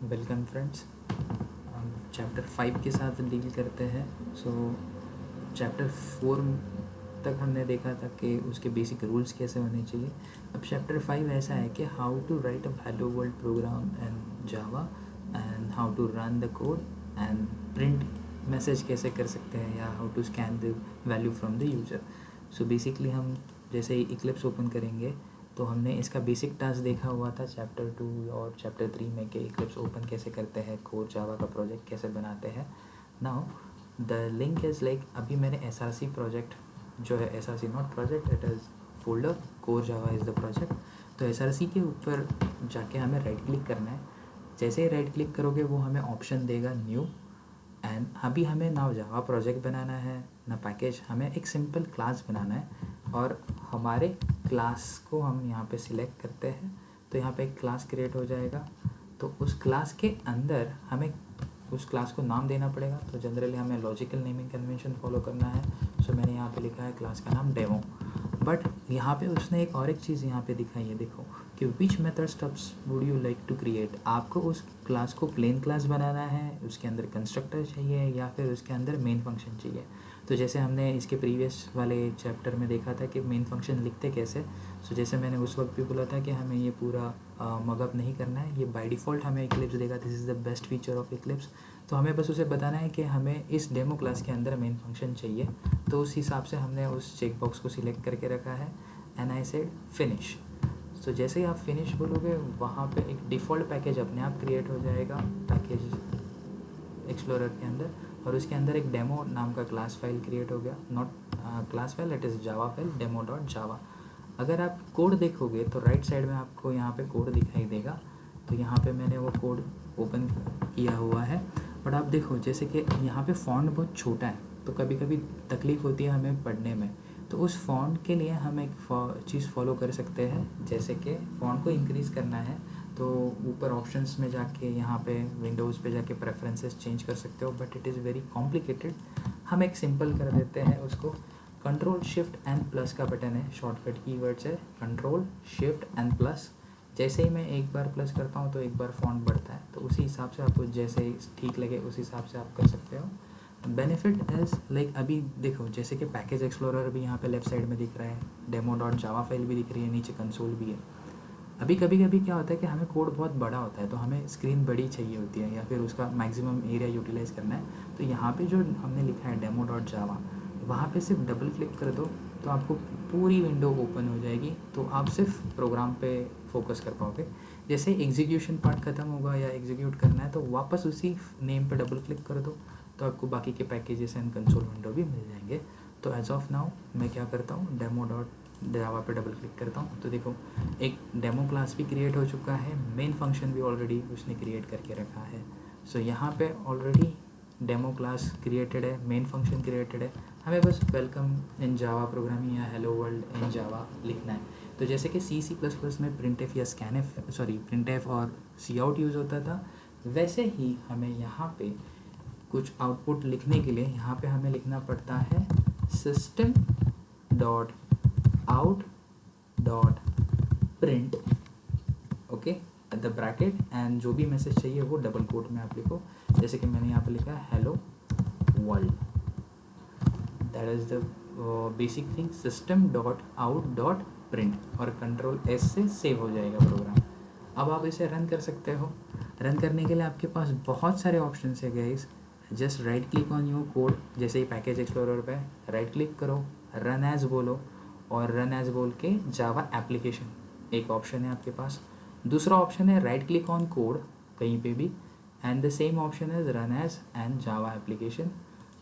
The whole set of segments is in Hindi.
Welcome friends. हम चैप्टर 5 के साथ डील करते हैं। चैप्टर 4 तक हमने देखा था कि उसके बेसिक रूल्स कैसे होने चाहिए। अब चैप्टर 5 ऐसा है कि how to write a hello world program and Java and how to run the code and print message कैसे कर सकते हैं या how to scan the value from the user. So basically हम जैसे ही इक्लिप्स ओपन करेंगे तो हमने इसका बेसिक टास्क देखा हुआ था चैप्टर 2 और चैप्टर 3 में कि इक्लिप्स ओपन कैसे करते हैं, कोर जावा का प्रोजेक्ट कैसे बनाते हैं। Now the link is like अभी मैंने एसआरसी प्रोजेक्ट जो है, SRC not project, it is folder, core Java is the project. तो एसआरसी के ऊपर जाके हमें राइट क्लिक करना है। जैसे ही राइट क्लिक करोगे वो हमें ऑप्शन देगा न्यू, एंड अभी हमें ना जावा प्रोजेक्ट बनाना है ना पैकेज, हमें एक सिंपल क्लास बनाना है। और हमारे क्लास को हम यहाँ पे सिलेक्ट करते हैं तो यहाँ पे एक क्लास क्रिएट हो जाएगा। तो उस क्लास के अंदर हमें उस क्लास को नाम देना पड़ेगा। तो जनरली हमें लॉजिकल नेमिंग कन्वेंशन फॉलो करना है। सो मैंने यहाँ पे लिखा है क्लास का नाम डेमो। बट यहाँ पे उसने एक चीज़ यहाँ पे दिखाई है, देखो कि which method stubs would you like to create. आपको उस क्लास को प्लेन क्लास बनाना है, उसके अंदर कंस्ट्रक्टर चाहिए या फिर उसके अंदर मेन फंक्शन चाहिए। तो जैसे हमने इसके प्रीवियस वाले चैप्टर में देखा था कि मेन फंक्शन लिखते कैसे। सो जैसे मैंने उस वक्त भी बोला था कि हमें ये पूरा मगअप नहीं करना है, ये बाय डिफ़ॉल्ट हमें इक्लिप्स देगा, this is the best feature of Eclipse. तो हमें बस उसे बताना है कि हमें इस डेमो क्लास के अंदर मेन फंक्शन चाहिए। तो उस हिसाब से हमने उस चेक बॉक्स को सिलेक्ट करके रखा है एंड आई सेड फिनिश। तो जैसे ही आप फिनिश बोलोगे वहाँ पे एक डिफ़ॉल्ट पैकेज अपने आप क्रिएट हो जाएगा पैकेज एक्सप्लोरर के अंदर, और उसके अंदर एक डेमो नाम का क्लास फाइल क्रिएट हो गया। Not class file, it is Java file demo.java। अगर आप कोड देखोगे तो राइट साइड में आपको यहाँ पे कोड दिखाई देगा। तो यहाँ पे मैंने वो कोड ओपन किया हुआ है। बट आप देखो जैसे कि यहाँ पे फ़ॉन्ट बहुत छोटा है तो कभी कभी तकलीफ़ होती है हमें पढ़ने में। तो उस फ़ॉन्ट के लिए हम एक चीज़ फॉलो कर सकते हैं, जैसे कि फ़ॉन्ट को इंक्रीज़ करना है तो ऊपर ऑप्शंस में जाके यहाँ पे विंडोज़ पे जाके प्रेफरेंसेस चेंज कर सकते हो, but it is very complicated. हम एक सिंपल कर देते हैं उसको। कंट्रोल शिफ्ट एंड प्लस का बटन है, शॉर्टकट कीवर्ड्स है कंट्रोल शिफ्ट एंड प्लस। जैसे ही मैं एक बार प्लस करता हूँ तो एक बार फ़ॉन्ट बढ़ता है, तो उसी हिसाब से आपको जैसे ठीक लगे उस हिसाब से आप कर सकते हो। बेनिफिट इज़ लाइक अभी देखो जैसे कि पैकेज एक्सप्लोरर भी यहाँ पे लेफ्ट साइड में दिख रहा है, demo.java फाइल भी दिख रही है, नीचे कंसोल भी है। अभी कभी कभी क्या होता है कि हमें कोड बहुत बड़ा होता है तो हमें स्क्रीन बड़ी चाहिए होती है या फिर उसका मैक्सिमम एरिया यूटिलाइज़ करना है। तो यहाँ पे जो हमने लिखा है demo.java, वहाँ पे सिर्फ डबल क्लिक कर दो तो आपको पूरी विंडो ओपन हो जाएगी। तो आप सिर्फ प्रोग्राम पे फोकस कर पाओगे। जैसे एग्जीक्यूशन पार्ट ख़त्म होगा या एग्जीक्यूट करना है तो वापस उसी नेम पे डबल क्लिक कर दो तो आपको बाकी के पैकेजेस एंड कंसोल विंडो भी मिल जाएंगे। तो एज ऑफ नाउ मैं क्या करता हूँ, demo.java पे डबल क्लिक करता हूँ तो देखो एक डेमो क्लास भी क्रिएट हो चुका है, मेन फंक्शन भी ऑलरेडी उसने क्रिएट करके रखा है। सो यहाँ पे ऑलरेडी डेमो क्लास क्रिएटेड है, मेन फंक्शन क्रिएटेड है। हमें बस वेलकम इन जावा प्रोग्रामिंग या हेलो वर्ल्ड इन जावा लिखना है। तो जैसे कि C++ में प्रिंटफ या प्रिंटफ और सी आउट यूज़ होता था, वैसे ही हमें यहाँ पे कुछ आउटपुट लिखने के लिए यहाँ पे हमें लिखना पड़ता है system dot out dot print, okay, at the bracket, and जो भी मैसेज चाहिए वो डबल कोट में आप लिखो। जैसे कि मैंने यहाँ पे लिखा है hello world, that is the basic thing, system dot out dot print, और कंट्रोल S से सेव हो जाएगा प्रोग्राम। अब आप इसे रन कर सकते हो। रन करने के लिए आपके पास बहुत सारे ऑप्शन है guys. Just right click on your code, जैसे ही पैकेज एक्सप्लोरर पे राइट क्लिक करो, रन एज बोलो, और रन एज बोल के जावा एप्लीकेशन एक ऑप्शन है आपके पास। दूसरा ऑप्शन है राइट क्लिक ऑन कोड कहीं पे भी, and the same option is run as and Java application.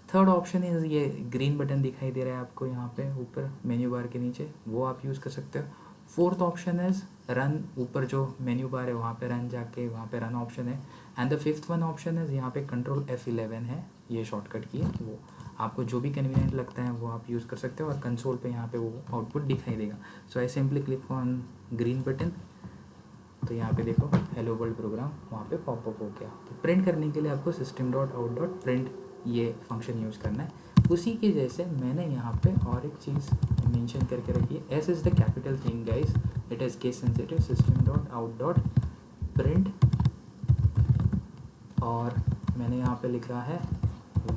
Third option is ये ग्रीन बटन दिखाई दे रहा है आपको यहाँ पे ऊपर मेन्यू बार के नीचे, वो आप यूज़ कर सकते हो। फोर्थ ऑप्शन इज रन, ऊपर जो मेन्यू बार है वहाँ पे रन जाके वहाँ पे रन ऑप्शन है। And the fifth one option is यहाँ पे कंट्रोल F11 है, ये शॉर्टकट की है, वो आपको जो भी कन्वीनियंट लगता है वो आप यूज़ कर सकते हो, और कंसोल पे यहाँ पे वो आउटपुट दिखाई देगा। So I simply click on green button, तो यहाँ पे देखो हेलो वर्ल्ड प्रोग्राम वहाँ पे पॉपअप हो गया। तो प्रिंट करने के लिए आपको system.out.print ये फंक्शन यूज़ करना है। उसी के जैसे मैंने यहाँ पे और एक चीज़ मेंशन करके रखी है, S is the capital thing guys, it is case sensitive, system.out.print और मैंने यहाँ पे लिखा है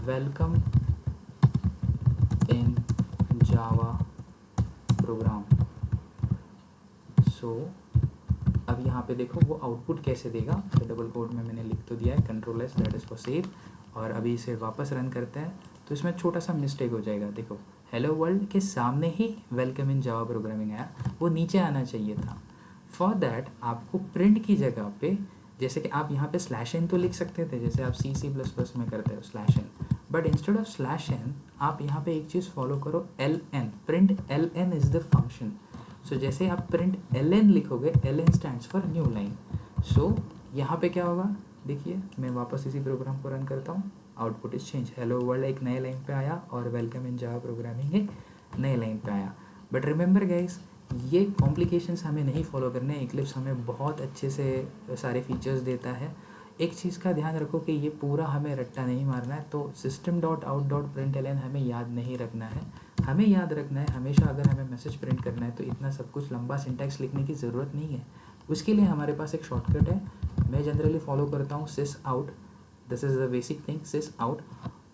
वेलकम इन जावा प्रोग्राम। सो अब यहाँ पे देखो वो आउटपुट कैसे देगा, तो डबल कोट में मैंने लिख तो दिया है control S, that is for save. और अभी इसे वापस रन करते हैं तो इसमें छोटा सा मिस्टेक हो जाएगा। देखो हेलो वर्ल्ड के सामने ही वेलकम इन जावा प्रोग्रामिंग आया, वो नीचे आना चाहिए था। फॉर दैट आपको प्रिंट की जगह पे, जैसे कि आप यहाँ पे स्लैश एन तो लिख सकते थे जैसे आप C++ में करते हो slash n, but instead of slash n आप यहाँ पे एक चीज़ फॉलो करो, l n, print l n is the function. So जैसे आप प्रिंट एल एन लिखोगे, l n stands for new line. So यहाँ पे क्या होगा, देखिए मैं वापस इसी प्रोग्राम को रन करता हूँ, output is change, hello world एक नए लाइन पे आया और वेलकम इन जावा प्रोग्रामिंग एक नए लाइन पे आया। बट रिमेंबर गाइस, ये कॉम्प्लिकेशंस हमें नहीं फॉलो करने, इक्लिप्स हमें बहुत अच्छे से सारे फीचर्स देता है। एक चीज़ का ध्यान रखो कि ये पूरा हमें रट्टा नहीं मारना है, तो system.out.println हमें याद नहीं रखना है। हमें याद रखना है हमेशा, अगर हमें मैसेज प्रिंट करना है तो इतना सब कुछ लंबा सिंटैक्स लिखने की ज़रूरत नहीं है। उसके लिए हमारे पास एक शॉर्टकट है, मैं जनरली फॉलो करता हूँ sys out, this is the basic thing, sys out।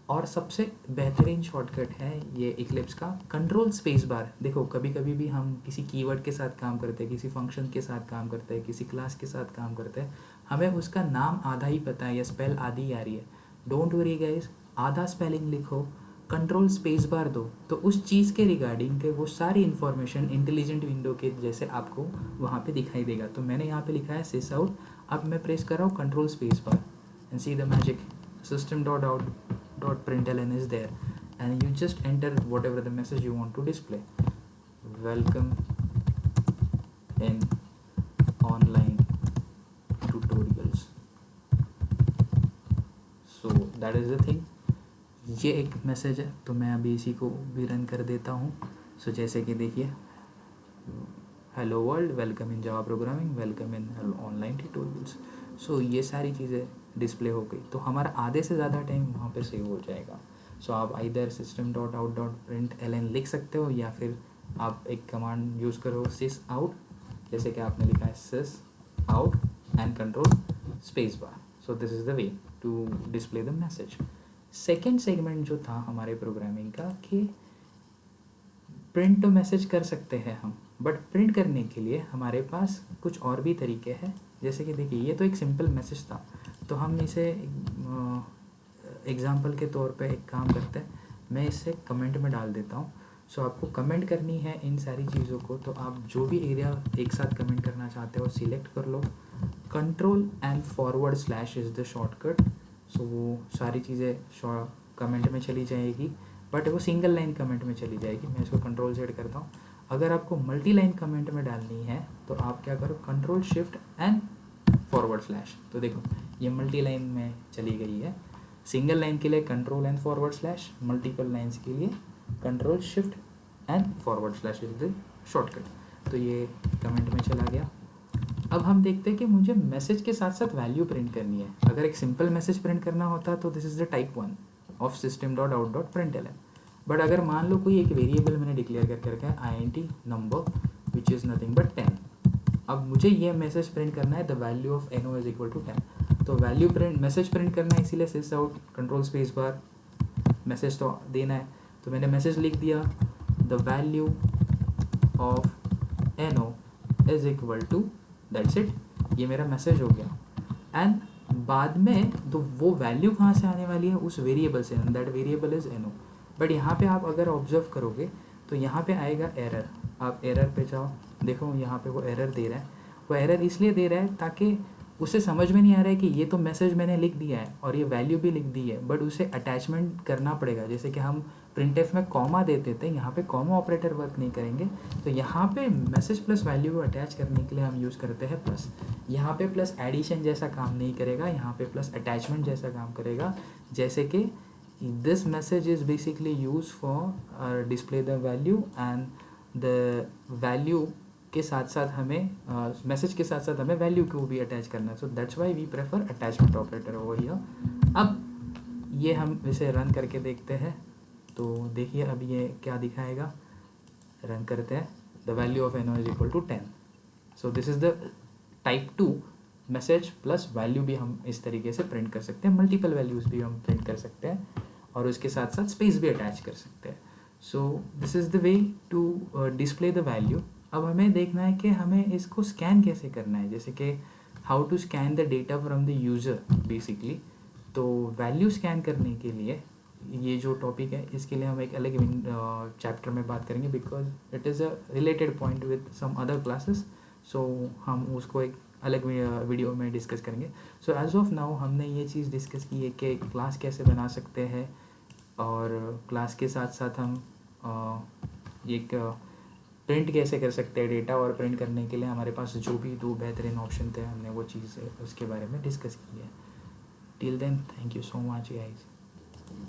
और सबसे बेहतरीन शॉर्टकट है ये इक्लिप्स का कंट्रोल स्पेस बार। देखो कभी कभी भी हम किसी कीवर्ड के साथ काम करते हैं, किसी फंक्शन के साथ काम करते हैं, किसी क्लास के साथ काम करते हैं, हमें उसका नाम आधा ही पता है या स्पेल आधी आ रही है, डोंट वरी गाइस, आधा स्पेलिंग लिखो, कंट्रोल स्पेस बार दो, तो उस चीज़ के रिगार्डिंग के वो सारी इन्फॉर्मेशन इंटेलिजेंट विंडो के जैसे आपको वहाँ पे दिखाई देगा। तो मैंने यहाँ पे लिखा है सिस आउट, अब मैं प्रेस कर रहा हूँ control space bar and see the magic, system.out.println is there and you just enter whatever the message you want to display, welcome in online tutorials। so that is the thing, ये एक मैसेज है, तो मैं अभी इसी को भी रन कर देता हूँ। सो जैसे कि देखिए, hello world welcome in Java programming, welcome in online tutorials. So ये सारी चीज़ें डिस्प्ले हो गई, तो हमारा आधे से ज़्यादा टाइम वहाँ पे सेव हो जाएगा। सो आप आइदर system.out.println लिख सकते हो या फिर आप एक कमांड यूज़ करो sys out, जैसे कि आपने लिखा है sys out and control space bar. So this is the way to display the message. Second segment जो था हमारे प्रोग्रामिंग का कि प्रिंट तो मैसेज कर सकते हैं हम, बट प्रिंट करने के लिए हमारे पास कुछ और भी तरीके हैं। जैसे कि देखिए ये तो एक सिंपल मैसेज था, तो हम इसे एग्ज़ाम्पल के तौर पे एक काम करते हैं, मैं इसे कमेंट में डाल देता हूँ। सो आपको कमेंट करनी है इन सारी चीज़ों को, तो आप जो भी एरिया एक साथ कमेंट करना चाहते हो सिलेक्ट कर लो, control and forward slash is the shortcut. So वो सारी चीज़ें कमेंट में चली जाएगी, बट वो सिंगल लाइन कमेंट में चली जाएगी। मैं इसको कंट्रोल Z करता हूँ। अगर आपको मल्टी लाइन कमेंट में डालनी है तो आप क्या करो, control shift and forward slash, तो देखो ये मल्टी लाइन में चली गई है। सिंगल लाइन के लिए control and forward slash, multiple lines के लिए control shift and forward slash is the shortcut. तो ये कमेंट में चला गया। अब हम देखते हैं कि मुझे मैसेज के साथ साथ वैल्यू प्रिंट करनी है। अगर एक सिंपल मैसेज प्रिंट करना होता तो this is the type 1 of system.out.println। But अगर मान लो कोई एक वेरिएबल मैंने डिक्लेयर करके रखा है int number which is nothing but 10, अब मुझे ये मैसेज प्रिंट करना है the value of NO is equal to 10। तो वैल्यू प्रिंट मैसेज प्रिंट करना है, इसीलिए sys out control space bar, message तो देना है, तो मैंने मैसेज लिख दिया the value of NO is equal to, that's it, ये मेरा मैसेज हो गया। एंड बाद में तो वो वैल्यू कहाँ से आने वाली है, उस वेरिएबल से, that variable is NO। But यहाँ पे आप अगर ऑब्जर्व करोगे तो यहाँ पे आएगा एरर, आप एरर पे जाओ, देखो यहाँ पे वो एरर दे रहा है। वो एरर इसलिए दे रहा है ताकि उसे समझ में नहीं आ रहा है कि ये तो मैसेज मैंने लिख दिया है और ये वैल्यू भी लिख दी है, बट उसे अटैचमेंट करना पड़ेगा। जैसे कि हम प्रिंटफ में कॉमा देते थे, यहाँ पे कॉमा ऑपरेटर वर्क नहीं करेंगे, तो यहाँ पे मैसेज प्लस वैल्यू को अटैच करने के लिए हम यूज़ करते हैं प्लस। यहाँ पे प्लस एडिशन जैसा काम नहीं करेगा, यहाँ पे प्लस अटैचमेंट जैसा काम करेगा। जैसे कि this message is basically use for display the value and the value के साथ साथ हमें मैसेज के साथ साथ हमें वैल्यू को भी अटैच करना है। So that's why we prefer attachment operator over here. अब ये हम इसे रन करके देखते हैं, तो देखिए अब ये क्या दिखाएगा, रन करते हैं, the value of NO is equal to 10। So this is the type 2 message plus value भी हम इस तरीके से प्रिंट कर सकते हैं, मल्टीपल वैल्यूज़ भी हम प्रिंट कर सकते हैं और उसके साथ साथ स्पेस भी अटैच कर सकते हैं. So this is the way to display the value. अब हमें देखना है कि हमें इसको स्कैन कैसे करना है, जैसे कि how to scan the data from the user basically. तो वैल्यू स्कैन करने के लिए ये जो टॉपिक है इसके लिए हम एक अलग चैप्टर में बात करेंगे, because it is a related point with some other classes. So हम उसको एक अलग वीडियो में डिस्कस करेंगे. सो एज ऑफ नाउ हमने ये चीज़ डिस्कस की है कि क्लास कैसे बना सकते हैं और क्लास के साथ साथ हम एक प्रिंट कैसे कर सकते हैं डेटा, और प्रिंट करने के लिए हमारे पास जो भी दो बेहतरीन ऑप्शन थे हमने वो चीज़ उसके बारे में डिस्कस की है. Till then, thank you so much guys.